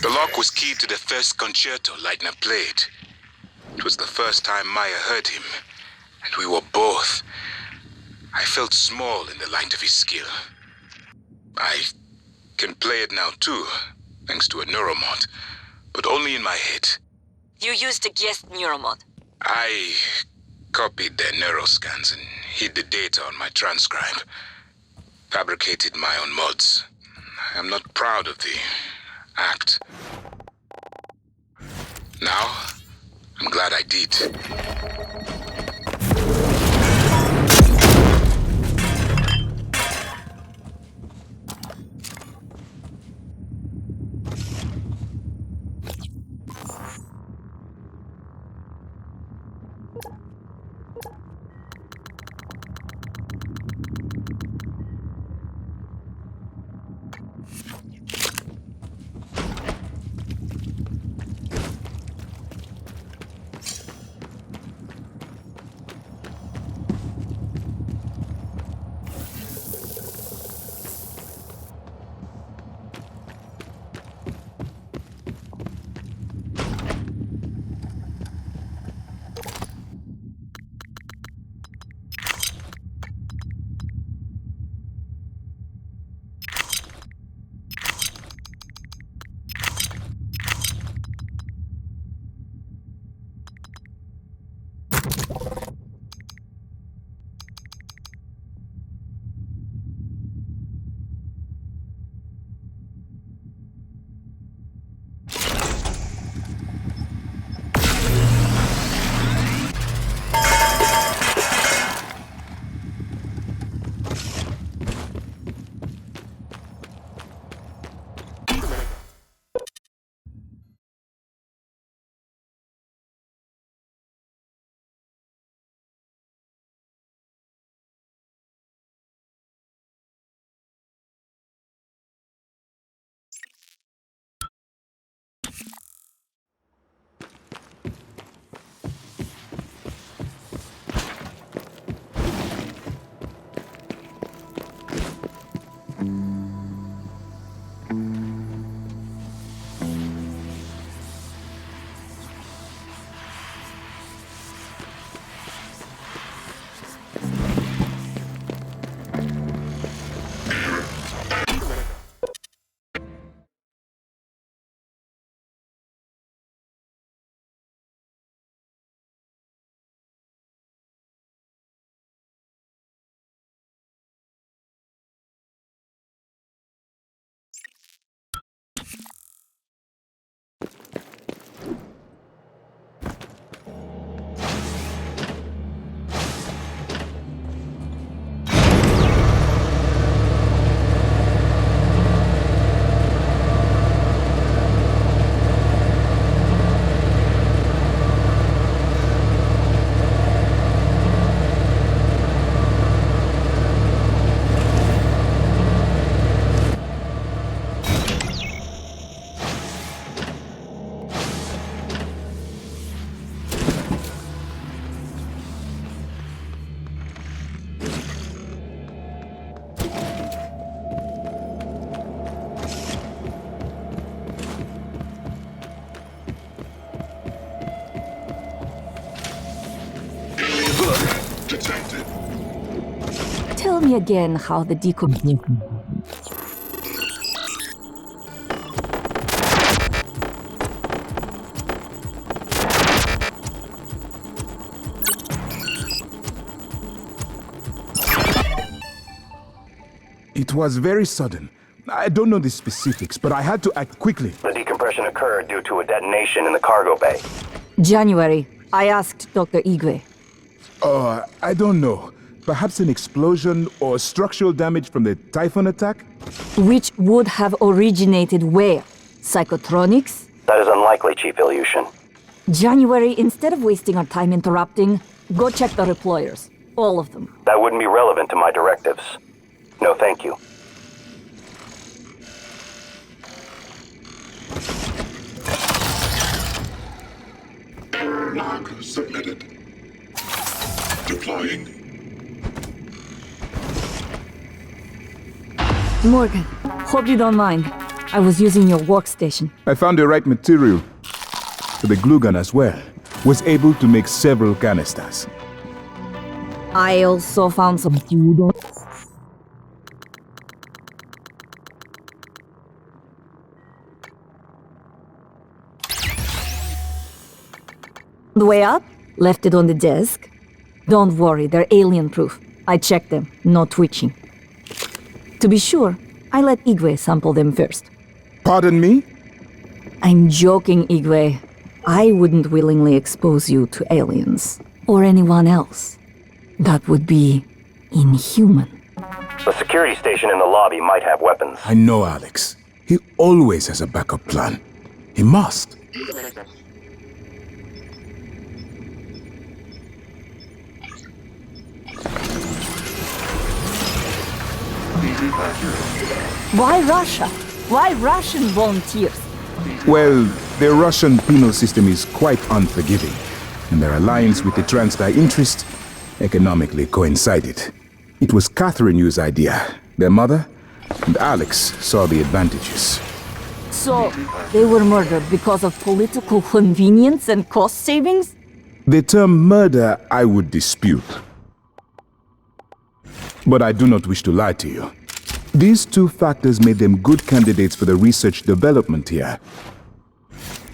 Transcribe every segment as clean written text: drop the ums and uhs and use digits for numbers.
The lock was keyed to the first concerto Leitner played. It was the first time Maya heard him, and we were both. I felt small in the light of his skill. I can play it now too, thanks to a neuromod, but only in my head. You used a guest neuromod? I copied their neuroscans and hid the data on my transcribe. Fabricated my own mods. I'm not proud of the act. Now, I'm glad I did. detected. Tell me again how the decomposition. It was very sudden. I don't know the specifics, but I had to act quickly. The decompression occurred due to a detonation in the cargo bay. January, I asked Dr. Igwe. I don't know. Perhaps an explosion or structural damage from the Typhoon attack? Which would have originated where? Psychotronics? That is unlikely, Chief Ilyushin. January, instead of wasting our time interrupting, go check the reployers. All of them. That wouldn't be relevant to my directives. No, thank you. Error log submitted. Deploying. Morgan, hope you don't mind. I was using your workstation. I found the right material. For the glue gun as well. Was able to make several canisters. I also found some judo. The way up? Left it on the desk. Don't worry, they're alien-proof. I checked them, no twitching. To be sure, I let Igwe sample them first. Pardon me? I'm joking, Igwe. I wouldn't willingly expose you to aliens. Or anyone else. That would be inhuman. The security station in the lobby might have weapons. I know Alex. He always has a backup plan. He must. Why Russia? Why Russian volunteers? Well, the Russian penal system is quite unforgiving, and their alliance with the Transdai interest economically coincided. It was Catherine Yu's idea. Their mother and Alex saw the advantages. So, they were murdered because of political convenience and cost savings? The term murder I would dispute. But I do not wish to lie to you. These two factors made them good candidates for the research development here.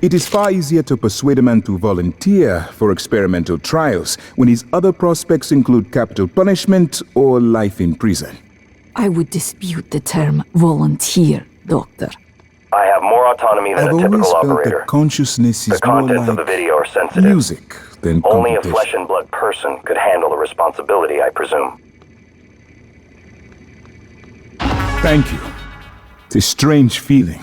It is far easier to persuade a man to volunteer for experimental trials when his other prospects include capital punishment or life in prison. I would dispute the term volunteer, Doctor. I have more autonomy than I've a always typical felt operator. that consciousness The is more contents of the like video are sensitive. music than Only a competition. flesh and blood person could handle the responsibility, I presume. Thank you. It's a strange feeling.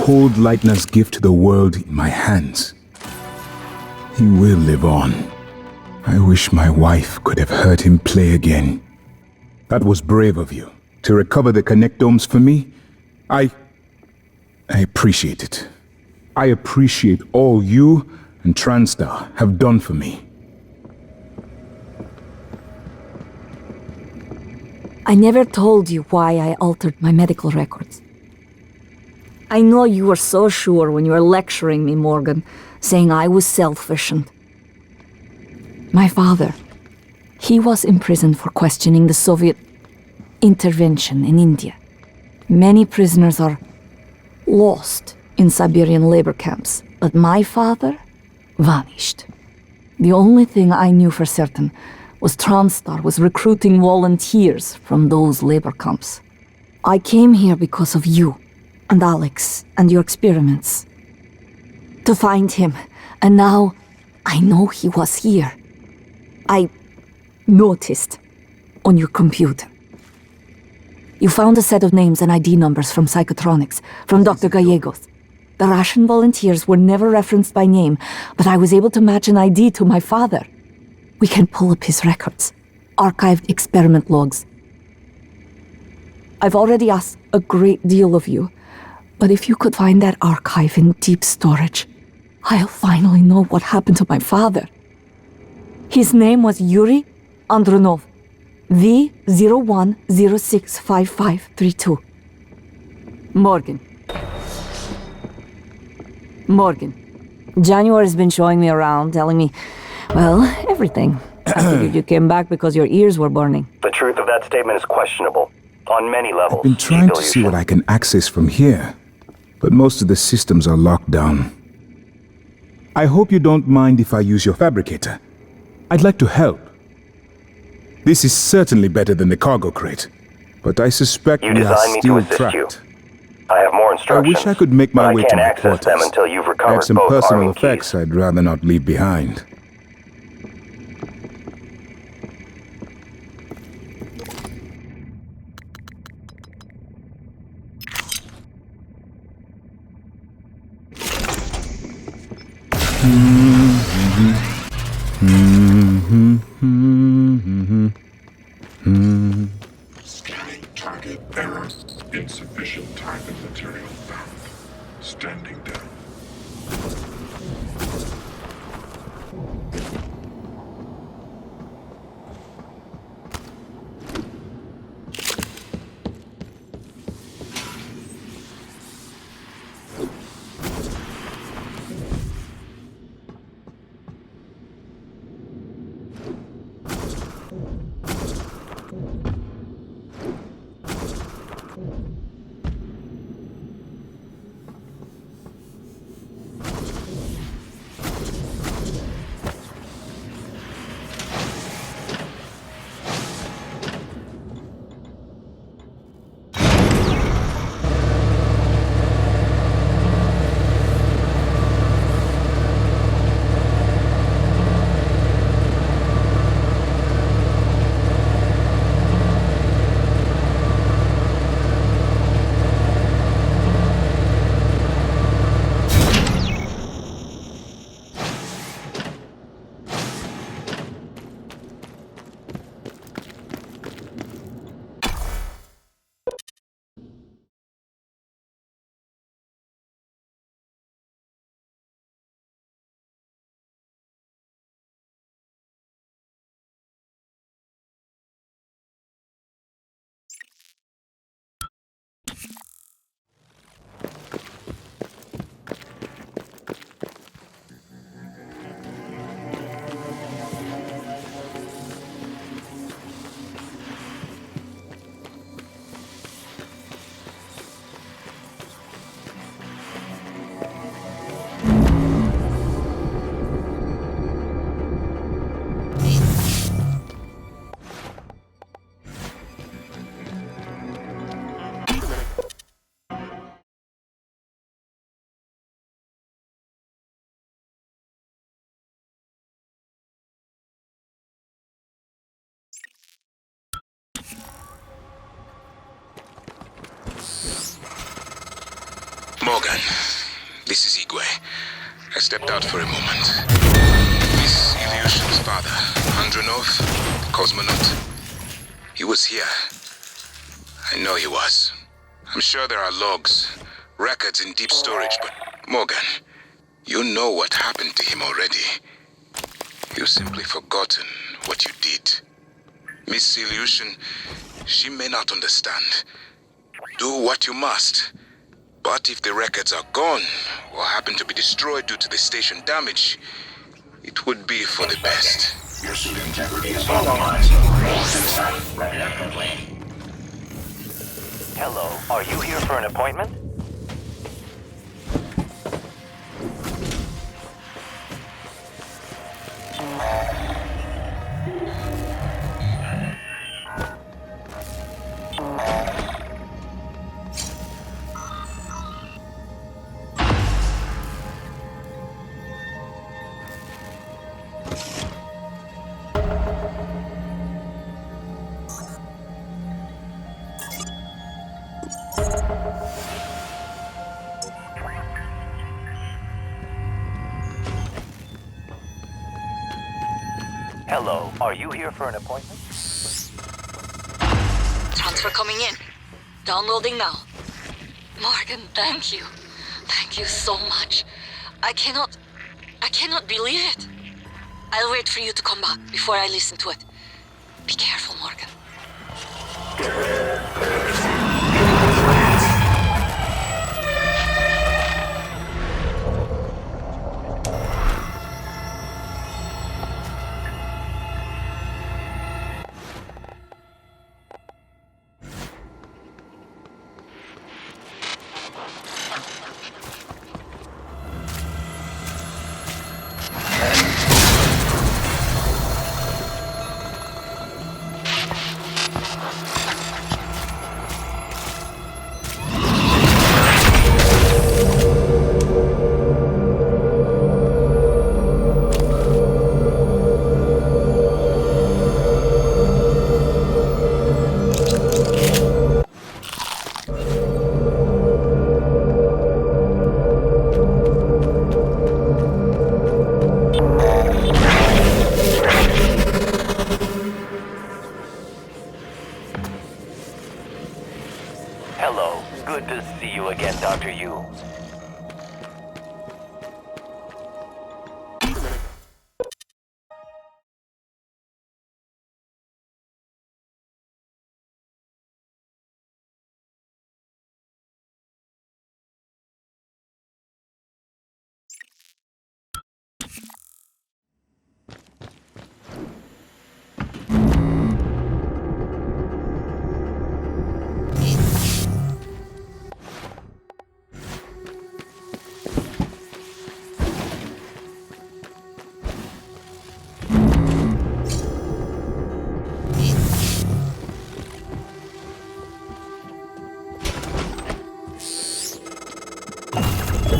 Hold Leitner's gift to the world in my hands. He will live on. I wish my wife could have heard him play again. That was brave of you. To recover the connectomes for me, I appreciate it. I appreciate all you and Transtar have done for me. I never told you why I altered my medical records. I know you were so sure when you were lecturing me, Morgan, saying I was selfish and... My father, he was imprisoned for questioning the Soviet intervention in India. Many prisoners are lost in Siberian labor camps, but my father vanished. The only thing I knew for certain was Transtar was recruiting volunteers from those labor camps. I came here because of you and Alex and your experiments. To find him, and now I know he was here. I noticed on your computer. You found a set of names and ID numbers from Psychotronics, from Dr. Gallegos. The Russian volunteers were never referenced by name, but I was able to match an ID to my father. We can pull up his records, archived experiment logs. I've already asked a great deal of you, but if you could find that archive in deep storage, I'll finally know what happened to my father. His name was Yuri Andronov, V01065532. Morgan. Morgan. January's been showing me around, telling me, well, everything. I figured you came back because your ears were burning. The truth of that statement is questionable. On many levels. I've been trying to see what I can access from here, but most of the systems are locked down. I hope you don't mind if I use your fabricator. I'd like to help. This is certainly better than the cargo crate, but I suspect You we are designed me to still assist trapped. you. I have more I instructions. wish I could make my but way I to can't my access quarters. them until you've I recovered have some both personal arming effects keys. I'd rather not leave behind. Scanning target error. Insufficient time and material found. Standing down. Morgan, this is Igwe. I stepped out for a moment. Miss Ilyushin's father, Andronov, the cosmonaut, he was here. I know he was. I'm sure there are logs, records in deep storage, but Morgan, you know what happened to him already. You've simply forgotten what you did. Miss Ilyushin, she may not understand. Do what you must. But if the records are gone, or happen to be destroyed due to the station damage, it would be for the best. Your suit integrity is compromised. Sensor, record complete. Hello, are you here for an appointment? Hello, are you here for an appointment? Transfer coming in. Downloading now. Morgan, thank you. Thank you so much. I cannot believe it. I'll wait for you to come back before I listen to it. Be careful, Morgan. Hello. Good to see you again, Dr. Yu.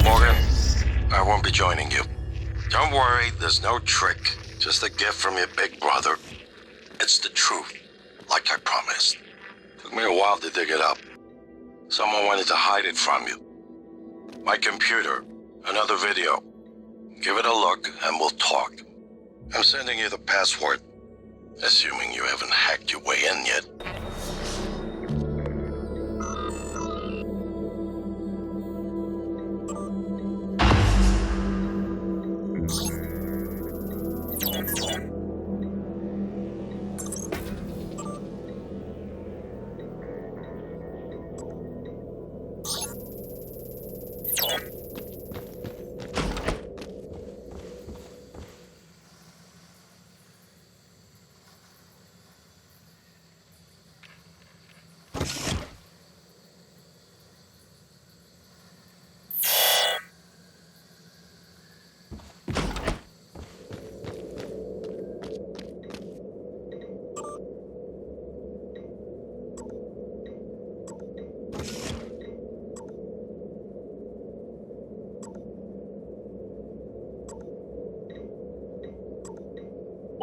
Morgan, I won't be joining you. Don't worry, there's no trick. Just a gift from your big brother. It's the truth, like I promised. Took me a while to dig it up. Someone wanted to hide it from you. My computer, another video. Give it a look and we'll talk. I'm sending you the password, assuming you haven't hacked your way in yet.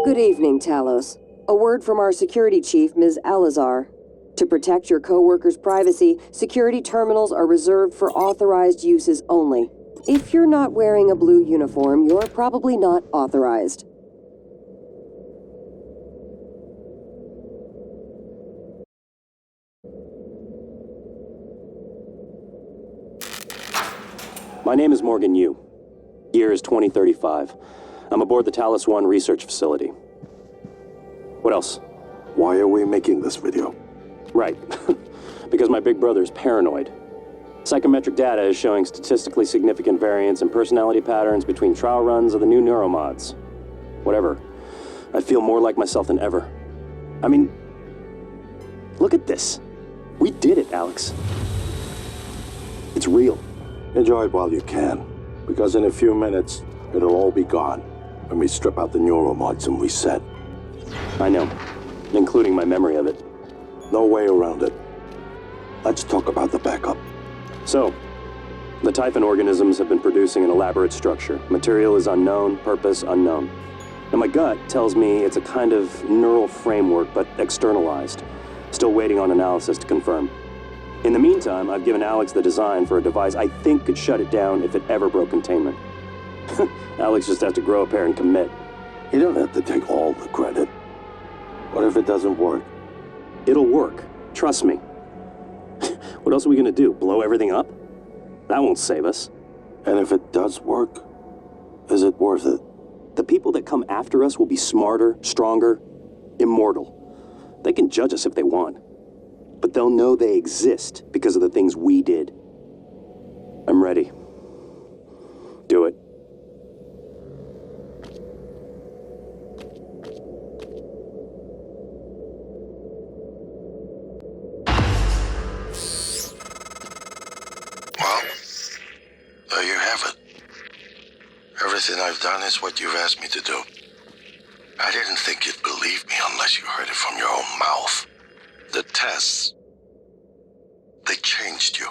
Good evening, Talos. A word from our security chief, Ms. Alazar. To protect your co-workers' privacy, security terminals are reserved for authorized uses only. If you're not wearing a blue uniform, you're probably not authorized. My name is Morgan Yu. Year is 2035. I'm aboard the Talos 1 research facility. What else? Why are we making this video? Right. Because my big brother is paranoid. Psychometric data is showing statistically significant variance in personality patterns between trial runs of the new neuromods. Whatever. I feel more like myself than ever. I mean, look at this. We did it, Alex. It's real. Enjoy it while you can, because in a few minutes, it'll all be gone when we strip out the neuromods and reset. I know, including my memory of it. No way around it. Let's talk about the backup. So, the Typhon organisms have been producing an elaborate structure. Material is unknown, purpose unknown. And my gut tells me it's a kind of neural framework, but externalized. Still waiting on analysis to confirm. In the meantime, I've given Alex the design for a device I think could shut it down if it ever broke containment. Alex just has to grow a pair and commit. You don't have to take all the credit. What if it doesn't work? It'll work. Trust me. What else are we gonna do? Blow everything up? That won't save us. And if it does work, is it worth it? The people that come after us will be smarter, stronger, immortal. They can judge us if they want. But they'll know they exist because of the things we did. I'm ready. Do it. Well, there you have it. Everything I've done is what you've asked me to do. I didn't think you'd believe me unless you heard it from your own mouth. The tests, they changed you.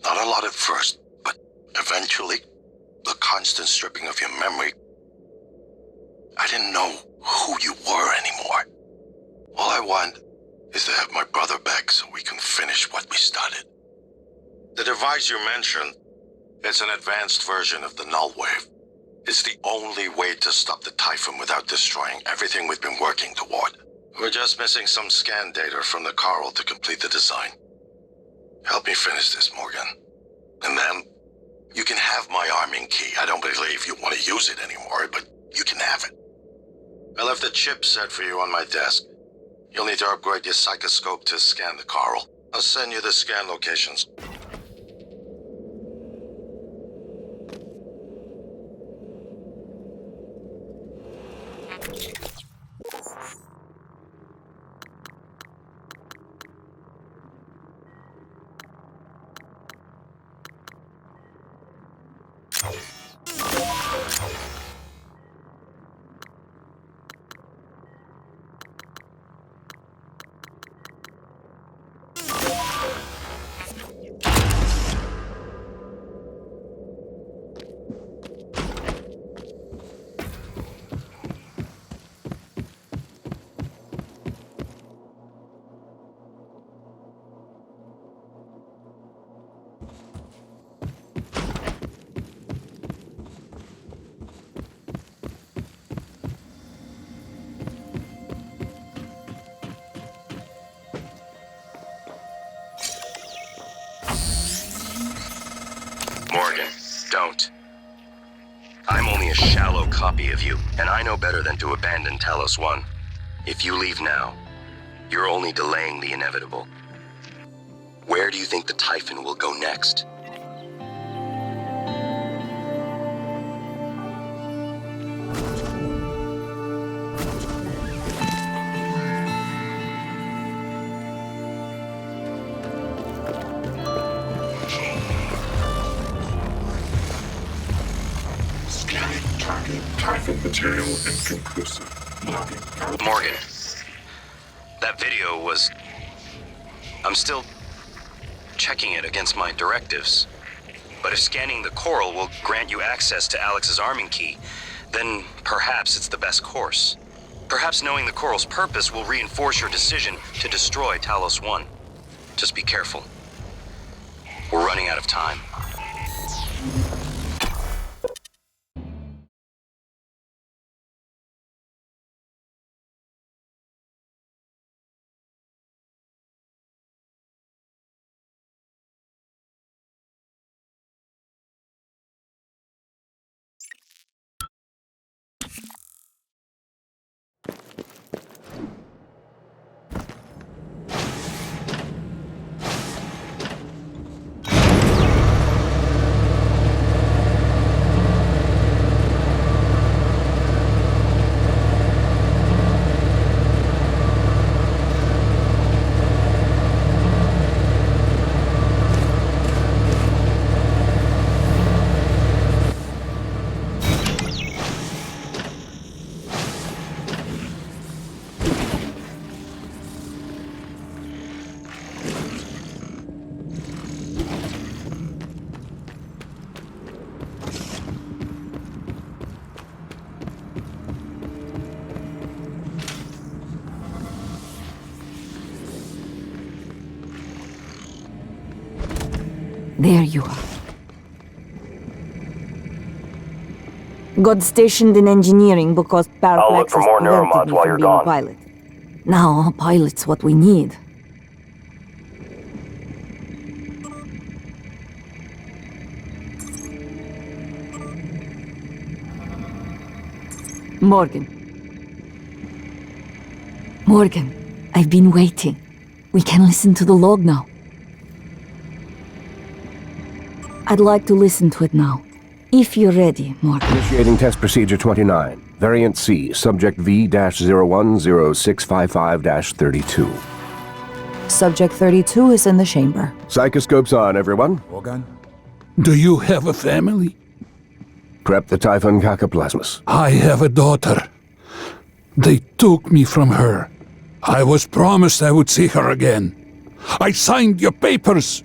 Not a lot at first, but eventually, the constant stripping of your memory. I didn't know who you were anymore. All I want is to have my brother back so we can finish what we started. The device you mentioned, it's an advanced version of the null wave. It's the only way to stop the Typhon without destroying everything we've been working toward. We're just missing some scan data from the coral to complete the design. Help me finish this, Morgan. And then, you can have my arming key. I don't believe you want to use it anymore, but you can have it. I left a chip set for you on my desk. You'll need to upgrade your psychoscope to scan the coral. I'll send you the scan locations. Morgan, don't. I'm only a shallow copy of you, and I know better than to abandon Talos 1. If you leave now, you're only delaying the inevitable. Where do you think the Typhon will go next? Scanning target. Typhon material inconclusive. Logging. Morgan, that video was... I'm still checking it against my directives. But if scanning the coral will grant you access to Alex's arming key, then perhaps it's the best course. Perhaps knowing the coral's purpose will reinforce your decision to destroy Talos 1. Just be careful. We're running out of time. There you are. Got stationed in engineering because I'll look for more neuromods while you're gone. Pilot. Now, a pilot's what we need. Morgan. Morgan, I've been waiting. We can listen to the log now. I'd like to listen to it now. If you're ready, Morgan. Initiating test procedure 29. Variant C, subject V-010655-32. Subject 32 is in the chamber. Psychoscope's on, everyone. Morgan? Do you have a family? Prep the Typhon Cacoplasmus. I have a daughter. They took me from her. I was promised I would see her again. I signed your papers.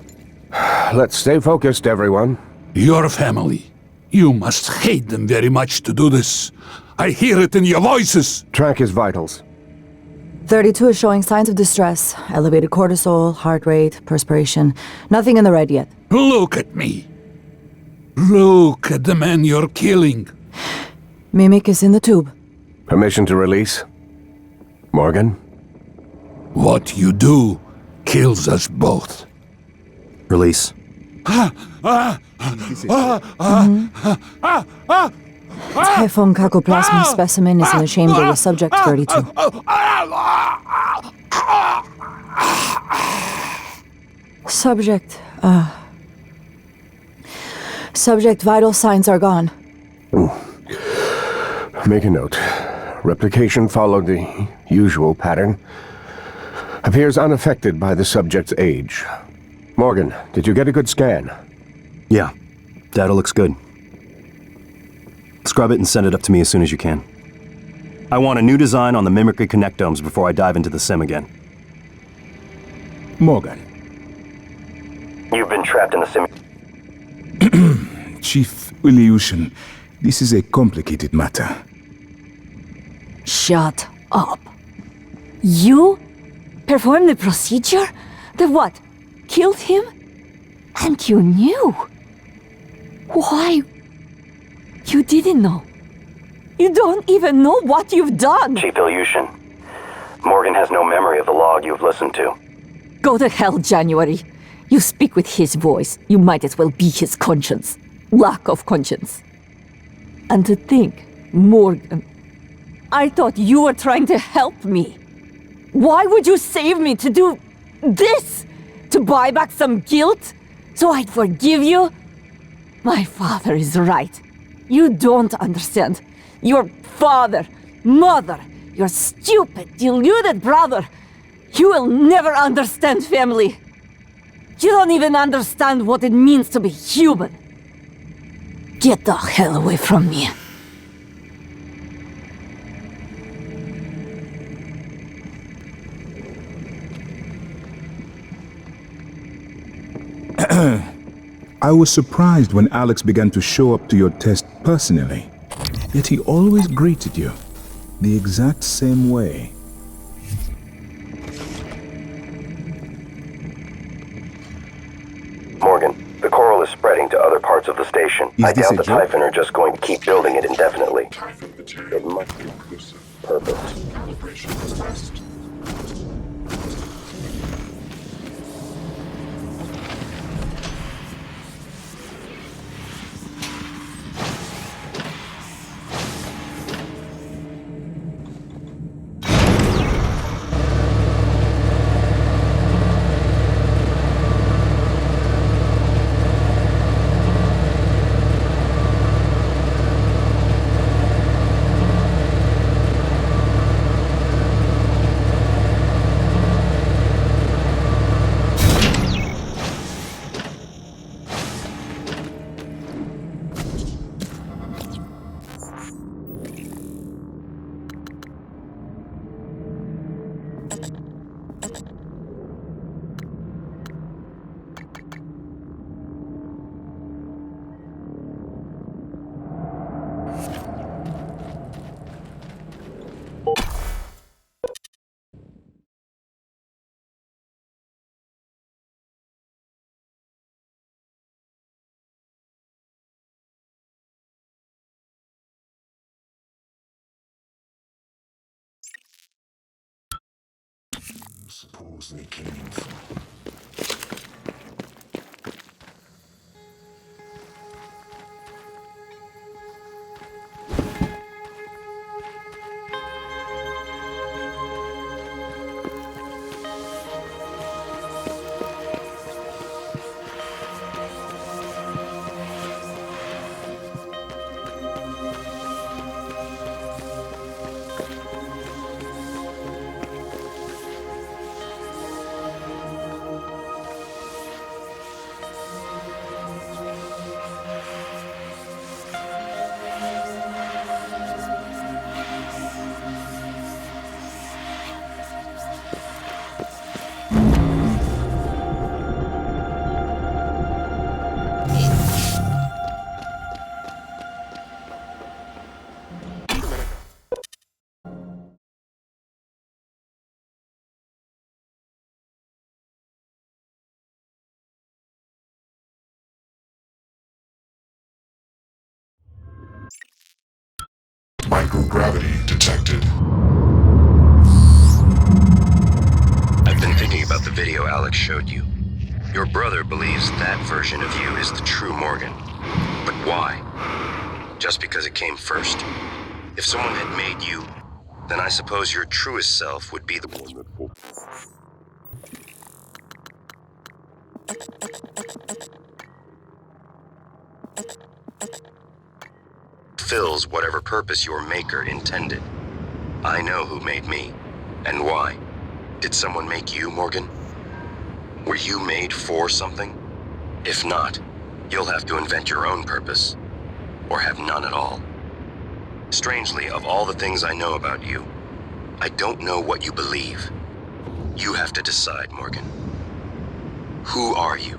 Let's stay focused, everyone. Your family. You must hate them very much to do this. I hear it in your voices. Track his vitals. 32 is showing signs of distress. Elevated cortisol, heart rate, perspiration. Nothing in the red yet. Look at me. Look at the man you're killing. Mimic is in the tube. Permission to release? Morgan? What you do kills us both. Release. Typhon cacoplasma specimen is in the chamber with subject 32. Subject vital signs are gone. Make a note. Replication followed the usual pattern. Appears unaffected by the subject's age. Morgan, did you get a good scan? Yeah, data looks good. Scrub it and send it up to me as soon as you can. I want a new design on the mimicry connectomes before I dive into the sim again. Morgan. You've been trapped in the sim. Chief Ilyushin, this is a complicated matter. Shut up. You performed the procedure? The what? Killed him? And you knew? Why? You didn't know. You don't even know what you've done. Chief Ilyushin, Morgan has no memory of the log you've listened to. Go to hell, January. You speak with his voice. You might as well be his conscience. Lack of conscience. And to think, Morgan, I thought you were trying to help me. Why would you save me to do this? To buy back some guilt? So I'd forgive you? My father is right. You don't understand. Your father, mother, your stupid, deluded brother. You will never understand family. You don't even understand what it means to be human. Get the hell away from me. I was surprised when Alex began to show up to your test personally. Yet he always greeted you the exact same way. Morgan, the coral is spreading to other parts of the station. I doubt the Typhon are just going to keep building it indefinitely. Typhon material It must be inclusive. perfect. Calibration test. Suppose they came from. Microgravity detected. I've been thinking about the video Alex showed you. Your brother believes that version of you is the true Morgan. But why? Just because it came first? If someone had made you, then I suppose your truest self would be the one that fulfills whatever purpose your maker intended. I know who made me, and why. Did someone make you, Morgan? Were you made for something? If not, you'll have to invent your own purpose, or have none at all. Strangely, of all the things I know about you, I don't know what you believe. You have to decide, Morgan. Who are you?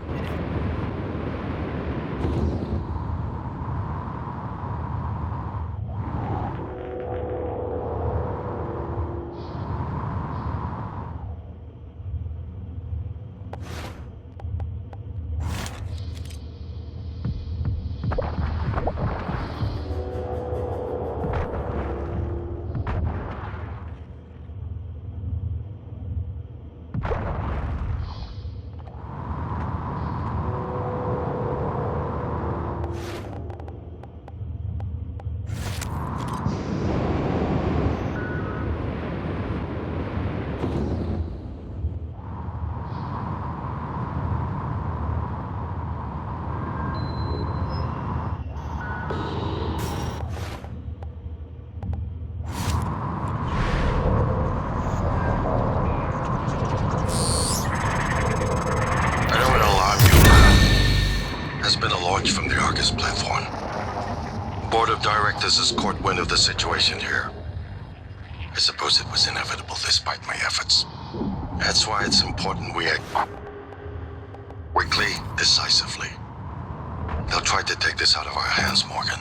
From the Argus platform. Board of Directors has caught wind of the situation here. I suppose it was inevitable despite my efforts. That's why it's important we act quickly, decisively. They'll try to take this out of our hands, Morgan.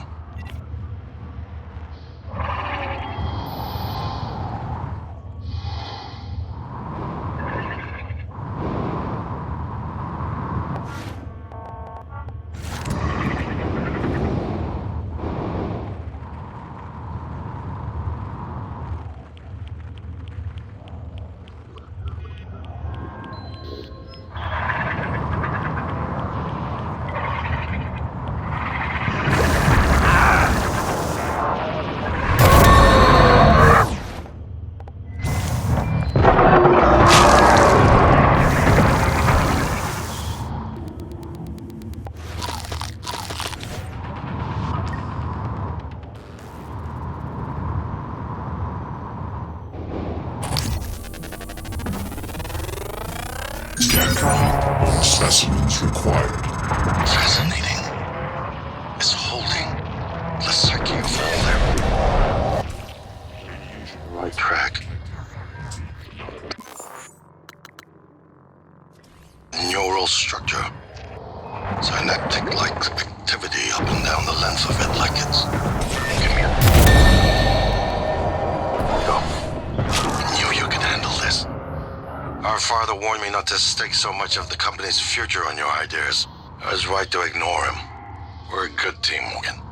Specimens required. Fascinating. It's holding the psyche of all their... Right track. Neural structure. Synaptic-like activity up and down the length of it like it's... Give me a... Go. I knew you could handle this. Our father warned me not to stake so much of the company's future on your ideas. I was right to ignore him. We're a good team, Morgan.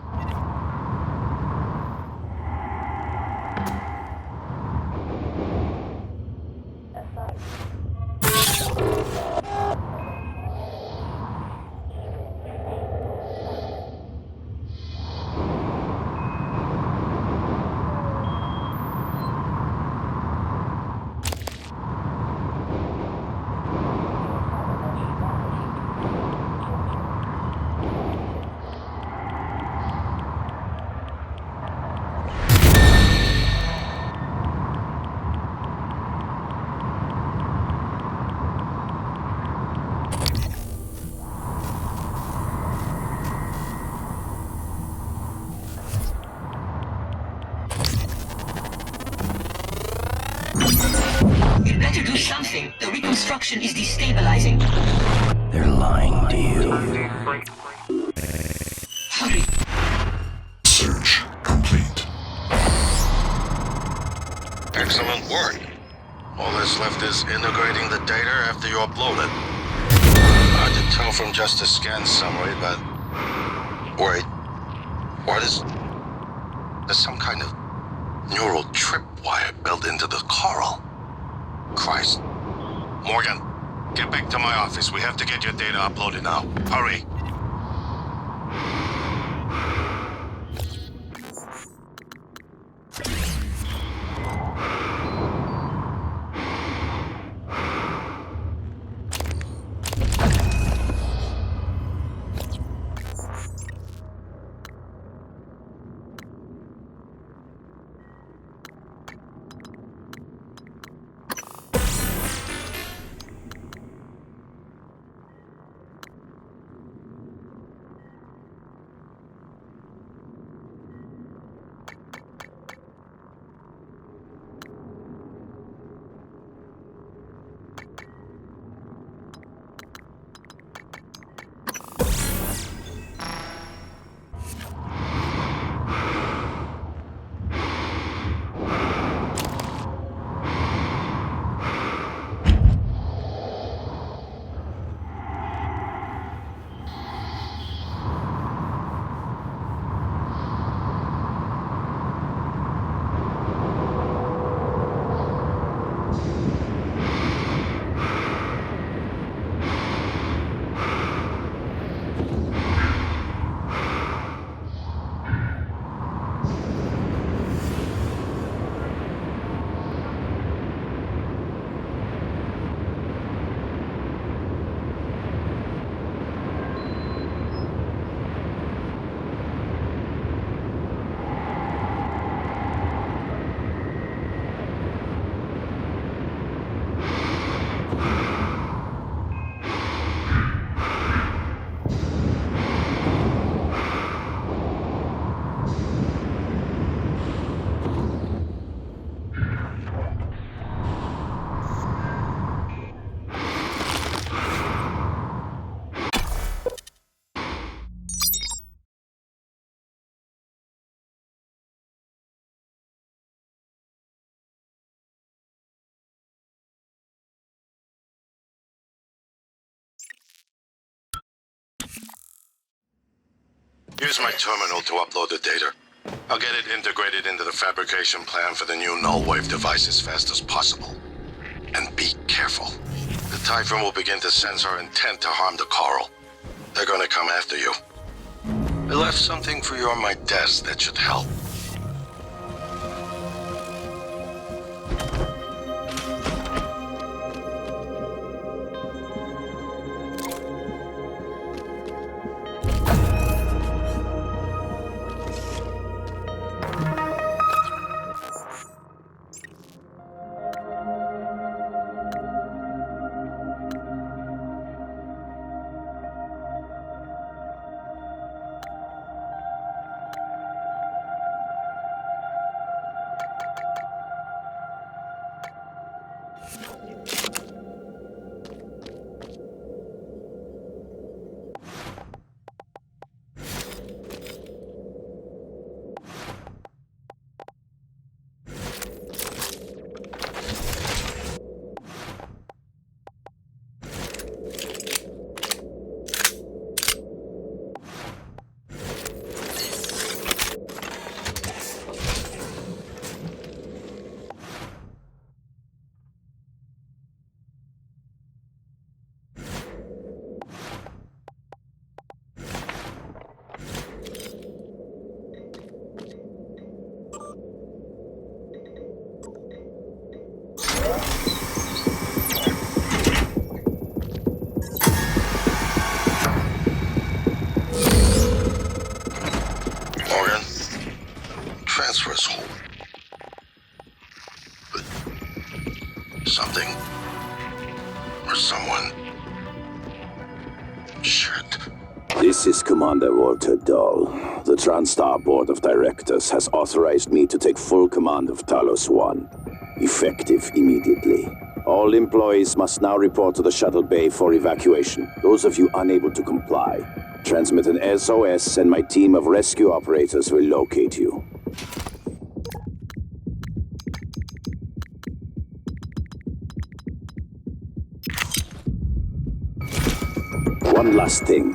You better do something. The reconstruction is destabilizing. They're lying to you. Hurry. Search complete. Excellent work. All that's left is integrating the data after you upload it. Hard to tell from just a scan summary, but... Wait. What is... There's some kind of neural tripwire built into the coral. Christ. Morgan, Get back to my office. We have to get your data uploaded now. Hurry. Here's my terminal to upload the data. I'll get it integrated into the fabrication plan for the new null wave device as fast as possible. And be careful. The Typhon will begin to sense our intent to harm the coral. They're gonna come after you. I left something for you on my desk that should help. Something. Or someone. Shit. This is Commander Walter Dahl. The TranStar Board of Directors has authorized me to take full command of Talos 1. Effective immediately. All employees must now report to the shuttle bay for evacuation. Those of you unable to comply, transmit an SOS and my team of rescue operators will locate you. One last thing.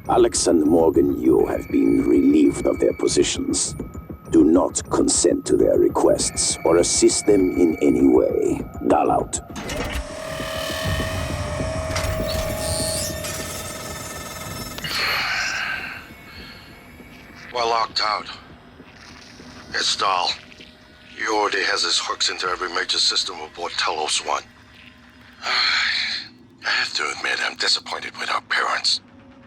Alex and Morgan Yu have been relieved of their positions. Do not consent to their requests or assist them in any way. Dahl out. We're locked out. It's Dahl. He already has his hooks into every major system aboard Talos 1. I have to admit, I'm disappointed with our parents.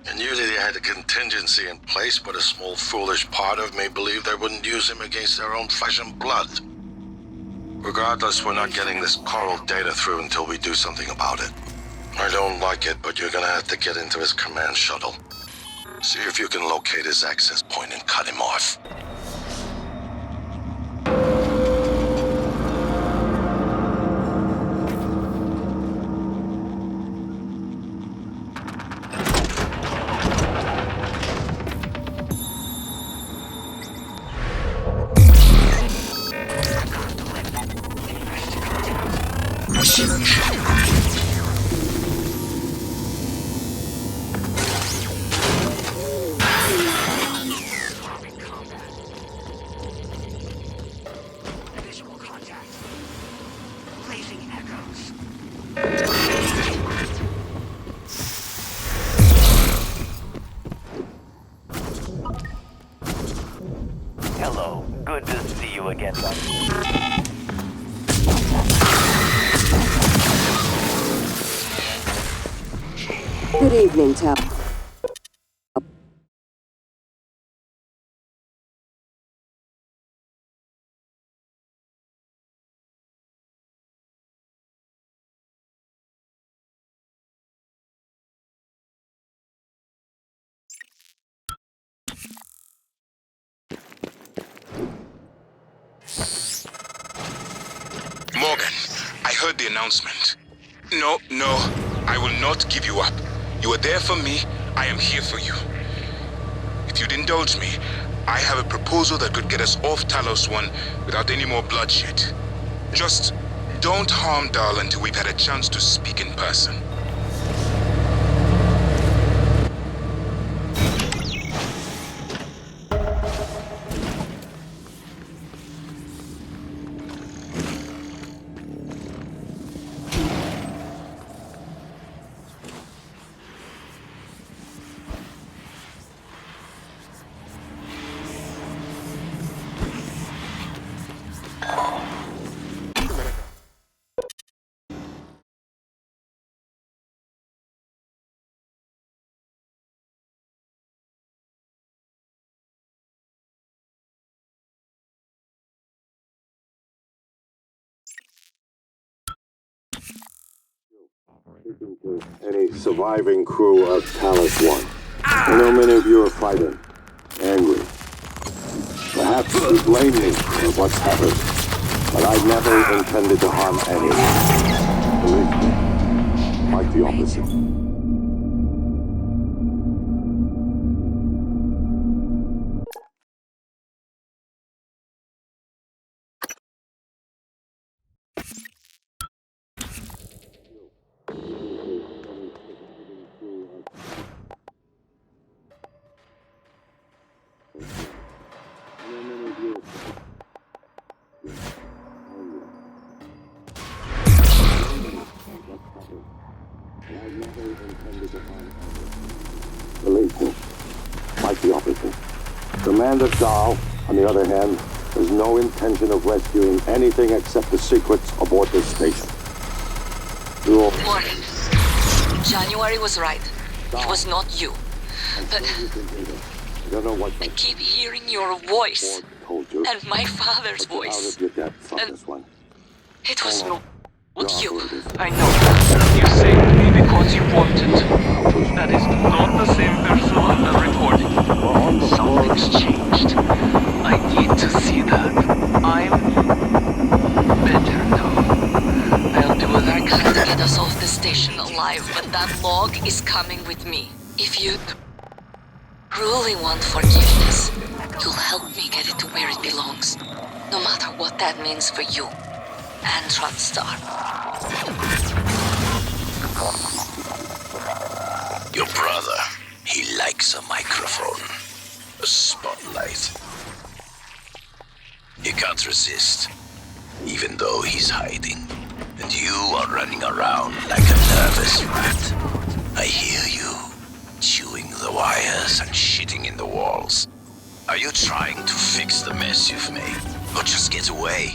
I knew that they had a contingency in place, but a small foolish part of me believed they wouldn't use him against their own flesh and blood. Regardless, we're not getting this coral data through until we do something about it. I don't like it, but you're gonna have to get into his command shuttle. See if you can locate his access point and cut him off. Hello. Good to see you again, buddy. Good evening, Tal. Morgan, I heard the announcement. No, I will not give you up. You are there for me, I am here for you. If you'd indulge me, I have a proposal that could get us off Talos 1 without any more bloodshed. Just don't harm Dahl until we've had a chance to speak in person. Any surviving crew of Talos 1. I know many of you are fighting, angry. Perhaps you blame me for what's happened, but I never intended to harm anyone. Believe me, quite the opposite. Believe me, quite the opposite. Commander Dahl, on the other hand, has no intention of rescuing anything except the secrets aboard this station. Morgan, January was right. It was not you. But I keep hearing your voice and my father's voice. And it was not you. I know. You saved me because you wanted to. That is not the same person on the recording. Something's changed. I need to see that. I'm better now. I'll do what I can to get us off the station alive, but that log is coming with me. If you truly want forgiveness, you'll help me get it to where it belongs. No matter what that means for you and TranStar. Your brother, he likes a microphone, a spotlight. He can't resist, even though he's hiding. And you are running around like a nervous rat. I hear you, chewing the wires and shitting in the walls. Are you or just get away.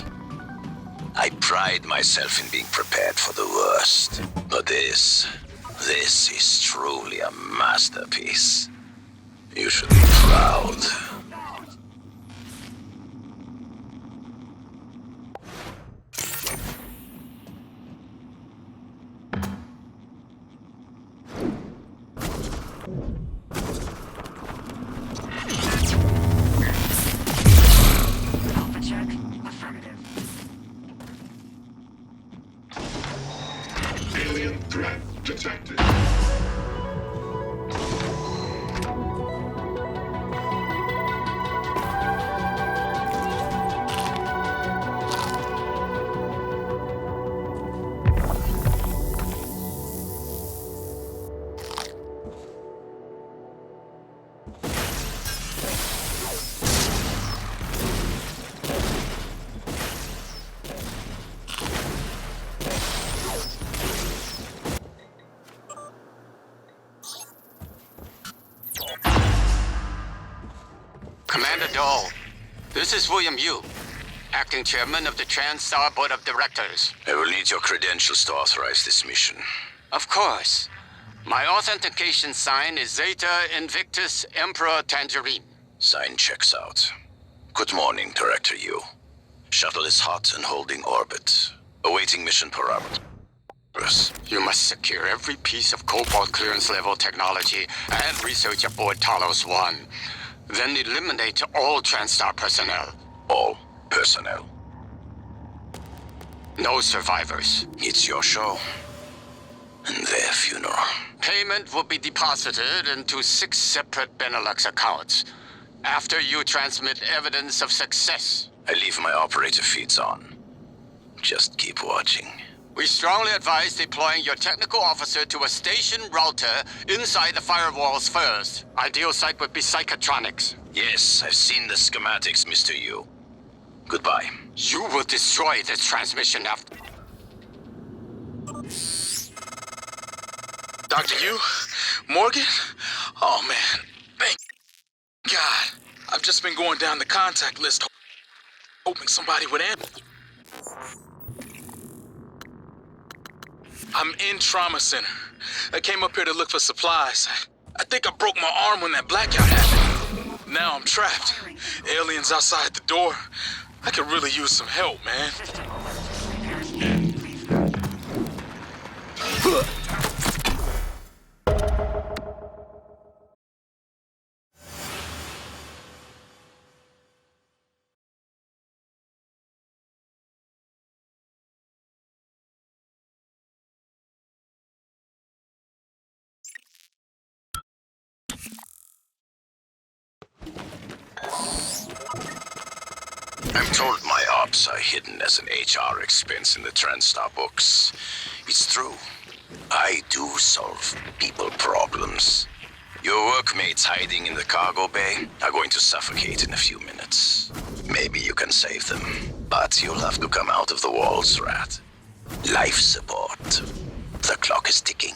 I pride myself in being prepared for the worst. But this is truly a masterpiece. You should be proud. Alien threat detected. Commander Dahl, this is William Yu, acting chairman of the TranStar Board of Directors. I will need your credentials to authorize this mission. Of course. My authentication sign is Zeta Invictus Emperor Tangerine. Sign checks out. Good morning, Director Yu. Shuttle is hot and holding orbit. Awaiting mission parameters. You must secure every piece of Cobalt clearance level technology and research aboard Talos 1. Then eliminate all TranStar personnel. All personnel. No survivors. It's your show. And their funeral. Payment will be deposited into 6 separate Benelux accounts after you transmit evidence of success. I leave my operator feeds on. Just keep watching. We strongly advise deploying your technical officer to a station router inside the firewalls first. Ideal site would be Psychotronics. Yes, I've seen the schematics, Mr. Yu. Goodbye. You will destroy this transmission after... Dr. Yu? Morgan? Oh, man. Thank God. I've just been going down the contact list, hoping somebody would answer. I'm in Trauma Center. I came up here to look for supplies. I think I broke my arm when that blackout happened. Now I'm trapped. Aliens outside the door. I could really use some help, man. I'm told my ops are hidden as an HR expense in the TranStar books. It's true. I do solve people problems. Your workmates hiding in the cargo bay are going to suffocate in a few minutes. Maybe you can save them, but you'll have to come out of the walls, Rat. Life support. The clock is ticking.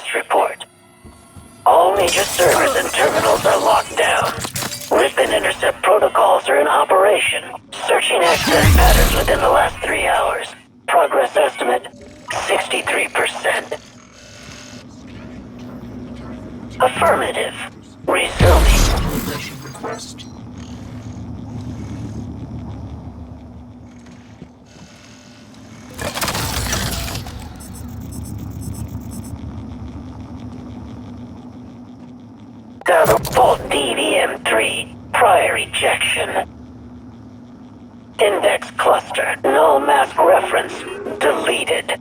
status report. All major servers and terminals are locked down. Rip and intercept protocols are in operation. Searching access patterns within the last 3 hours. Progress estimate, 63%. Affirmative. Resuming. Request. Down to Vault DVM3. Prior ejection. Index cluster. Null mask reference. Deleted.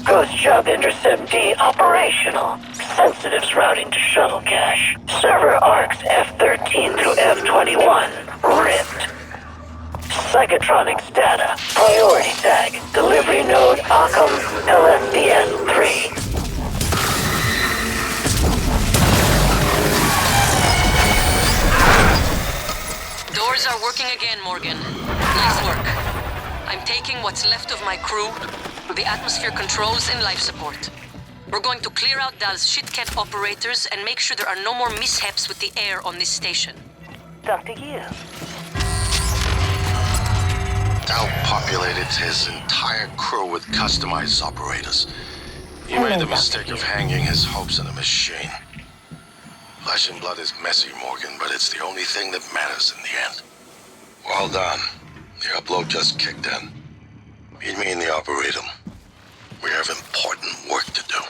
Ghost Job Intercept D operational. Sensitives routing to shuttle cache. Server arcs F13 through F21. Ripped. Psychotronics data. Priority tag. Delivery node Occam LSDS 3. Doors are working again, Morgan. Nice work. I'm taking what's left of my crew to the atmosphere controls and life support. We're going to clear out Dal's shitcat operators and make sure there are no more mishaps with the air on this station. Dr. Yu. Dal populated his entire crew with customized operators. He made the mistake of hanging his hopes on a machine. Flesh and blood is messy, Morgan, but it's the only thing that matters in the end. Well done. The upload just kicked in. Meet me in the Arboretum. We have important work to do.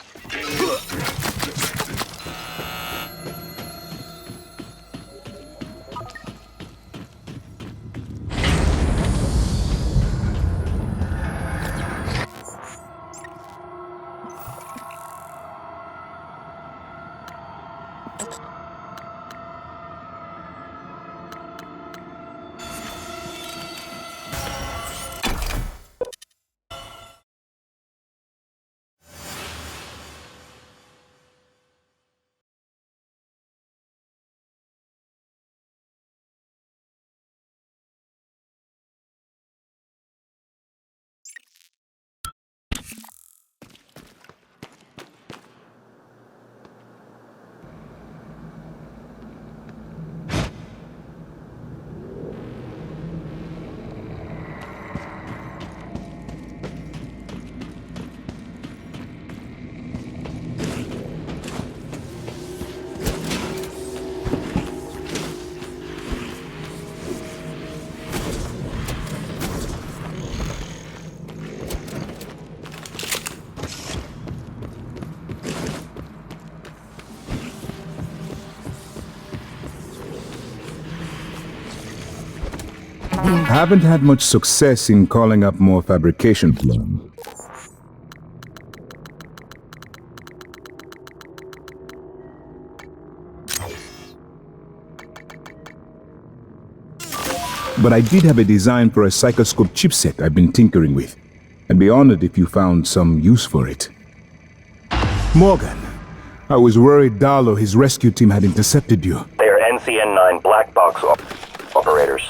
Haven't had much success in calling up more fabrication plans. But I did have a design for a psychoscope chipset I've been tinkering with. I'd be honored if you found some use for it. Morgan, I was worried Dal or his rescue team had intercepted you. They are NCN-9 black box operators,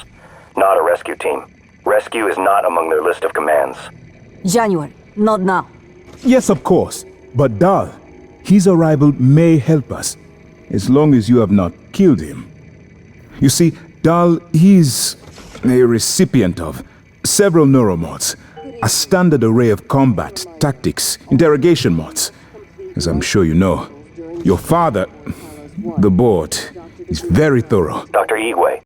not a rescue team. Rescue is not among their list of commands. January, not now. Yes, of course. But Dal, his arrival may help us, as long as you have not killed him. You see, Dal, he's a recipient of several neuromods, a standard array of combat, tactics, interrogation mods. As I'm sure you know, your father, the board, is very thorough. Dr. Igwe,